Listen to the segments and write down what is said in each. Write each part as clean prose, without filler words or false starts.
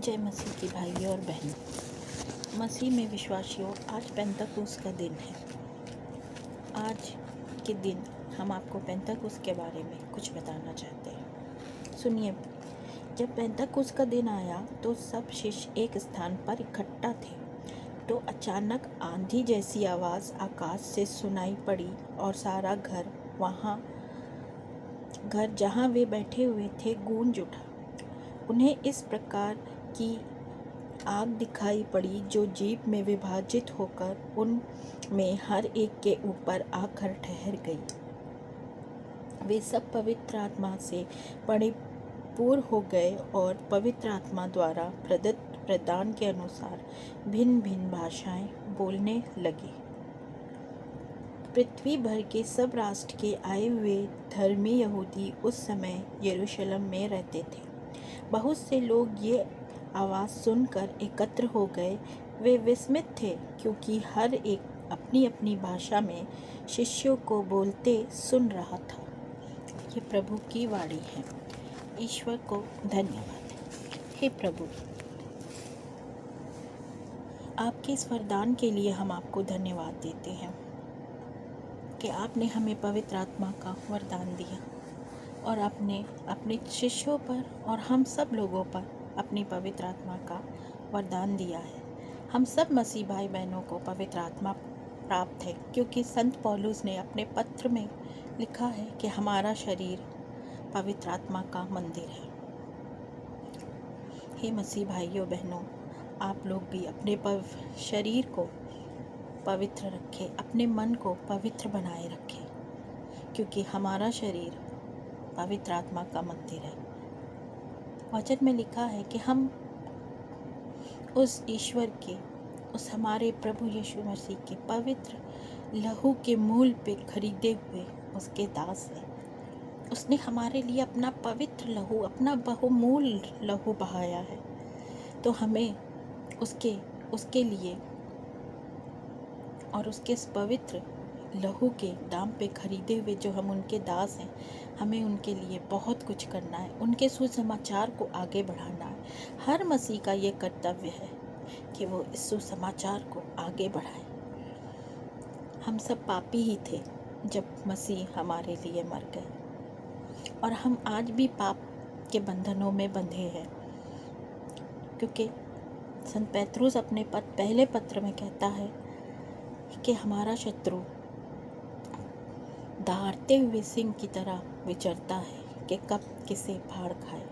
जय मसीह की भाइयों और बहनों। मसीह में विश्वासियों, आज पेंतकुस्त का दिन है। आज के दिन हम आपको पेंतकुस्त के बारे में कुछ बताना चाहते हैं। सुनिए, जब पेंतकुस्त का दिन आया तो सब शिष्य एक स्थान पर इकट्ठा थे। तो अचानक आंधी जैसी आवाज़ आकाश से सुनाई पड़ी और सारा घर जहाँ वे बैठे हुए थे गूंज उठा। उन्हें इस प्रकार की आग दिखाई पड़ी जो जीप में विभाजित होकर उन में हर एक के ऊपर आकर ठहर गई। वे सब पवित्र आत्मा से परिपूर्ण हो गए और पवित्र आत्मा द्वारा प्रदत्त प्रदान के अनुसार भिन्न भिन्न भाषाएं बोलने लगे। पृथ्वी भर के सब राष्ट्र के आए हुए धर्मी यहूदी उस समय यरूशलेम में रहते थे। बहुत से लोग ये आवाज़ सुनकर एकत्र हो गए। वे विस्मित थे क्योंकि हर एक अपनी अपनी भाषा में शिष्यों को बोलते सुन रहा था। ये प्रभु की वाणी है। ईश्वर को धन्यवाद। हे प्रभु, आपके इस वरदान के लिए हम आपको धन्यवाद देते हैं कि आपने हमें पवित्र आत्मा का वरदान दिया और आपने अपने शिष्यों पर और हम सब लोगों पर अपनी पवित्र आत्मा का वरदान दिया है। हम सब मसीह भाई बहनों को पवित्र आत्मा प्राप्त है क्योंकि संत पौलुस ने अपने पत्र में लिखा है कि हमारा शरीर पवित्र आत्मा का मंदिर है। हे मसीह भाइयों बहनों, आप लोग भी अपने शरीर को पवित्र रखें, अपने मन को पवित्र बनाए रखें क्योंकि हमारा शरीर पवित्र आत्मा का मंदिर है। वचन में लिखा है कि हम उस ईश्वर के, उस हमारे प्रभु यीशु मसीह के पवित्र लहू के मूल पे खरीदे हुए उसके दास हैं। उसने हमारे लिए अपना पवित्र लहू, अपना बहुमूल लहू बहाया है। तो हमें उसके लिए और उसके इस पवित्र लहू के दाम पे खरीदे हुए जो हम उनके दास हैं, हमें उनके लिए बहुत कुछ करना है। उनके सुसमाचार को आगे बढ़ाना है। हर मसीह का ये कर्तव्य है कि वो इस सुसमाचार को आगे बढ़ाए। हम सब पापी ही थे जब मसीह हमारे लिए मर गए और हम आज भी पाप के बंधनों में बंधे हैं क्योंकि संत पेत्रुस अपने पहले पत्र में कहता है कि हमारा शत्रु दहाड़ते हुए सिंह की तरह विचरता है कि कब किसे फाड़ खाए।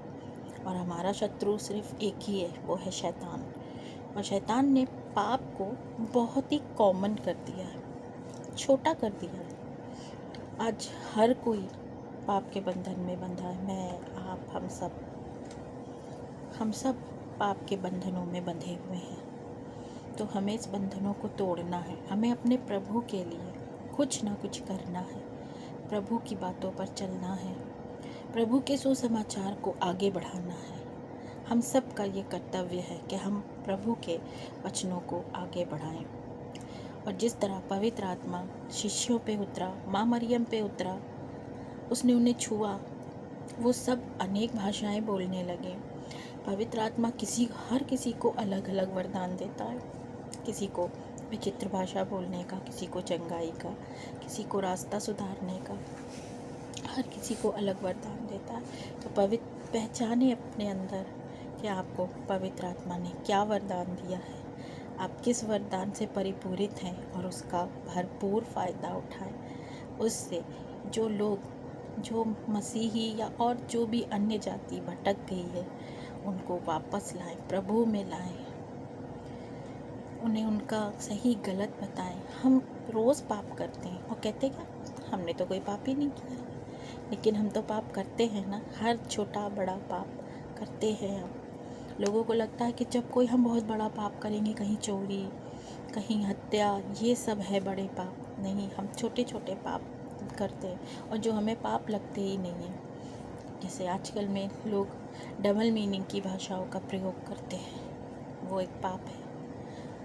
और हमारा शत्रु सिर्फ एक ही है, वो है शैतान। और शैतान ने पाप को बहुत ही कॉमन कर दिया है, छोटा कर दिया है। आज हर कोई पाप के बंधन में बंधा है। मैं, आप, हम सब पाप के बंधनों में बंधे हुए हैं। तो हमें इस बंधनों को तोड़ना है। हमें अपने प्रभु के लिए कुछ ना कुछ करना है। प्रभु की बातों पर चलना है। प्रभु के सुसमाचार को आगे बढ़ाना है। हम सब का ये कर्तव्य है कि हम प्रभु के वचनों को आगे बढ़ाएं। और जिस तरह पवित्र आत्मा शिष्यों पे उतरा, माँ मरियम पे उतरा, उसने उन्हें छुआ, वो सब अनेक भाषाएं बोलने लगे। पवित्र आत्मा हर किसी को अलग अलग वरदान देता है। किसी को विचित्र भाषा बोलने का, किसी को चंगाई का, किसी को रास्ता सुधारने का, हर किसी को अलग वरदान देता है। तो पहचाने अपने अंदर कि आपको पवित्र आत्मा ने क्या वरदान दिया है, आप किस वरदान से परिपूरित हैं और उसका भरपूर फ़ायदा उठाएं। उससे जो मसीही या और जो भी अन्य जाति भटक गई है, उनको वापस लाएं, प्रभु में लाएं, उन्हें उनका सही गलत बताएं। हम रोज़ पाप करते हैं और कहते क्या, हमने तो कोई पाप ही नहीं किया, लेकिन हम तो पाप करते हैं ना। हर छोटा बड़ा पाप करते हैं हम। लोगों को लगता है कि जब कोई हम बहुत बड़ा पाप करेंगे, कहीं चोरी, कहीं हत्या, ये सब है बड़े पाप। नहीं, हम छोटे छोटे पाप करते हैं और जो हमें पाप लगते ही नहीं है। जैसे आजकल में लोग डबल मीनिंग की भाषाओं का प्रयोग करते हैं, वो एक पाप है।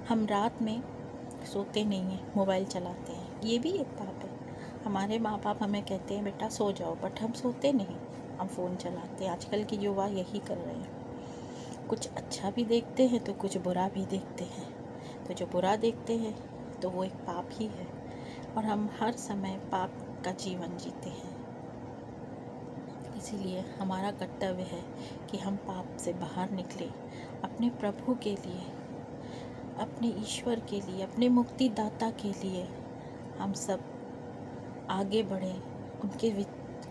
हम रात में सोते नहीं हैं, मोबाइल चलाते हैं, ये भी एक पाप है। हमारे माँ बाप हमें कहते हैं बेटा सो जाओ, बट हम सोते नहीं, हम फ़ोन चलाते हैं। आजकल के युवा यही कर रहे हैं। कुछ अच्छा भी देखते हैं तो कुछ बुरा भी देखते हैं। तो जो बुरा देखते हैं तो वो एक पाप ही है, और हम हर समय पाप का जीवन जीते हैं। इसीलिए हमारा कर्तव्य है कि हम पाप से बाहर निकलें, अपने प्रभु के लिए, अपने ईश्वर के लिए, अपने मुक्तिदाता के लिए हम सब आगे बढ़ें,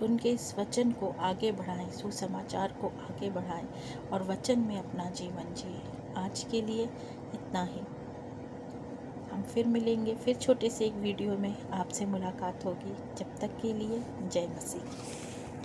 उनके इस वचन को आगे बढ़ाएं, सुसमाचार को आगे बढ़ाएं और वचन में अपना जीवन जिए। आज के लिए इतना ही। हम फिर मिलेंगे, फिर छोटे से एक वीडियो में आपसे मुलाकात होगी। जब तक के लिए जय मसीह।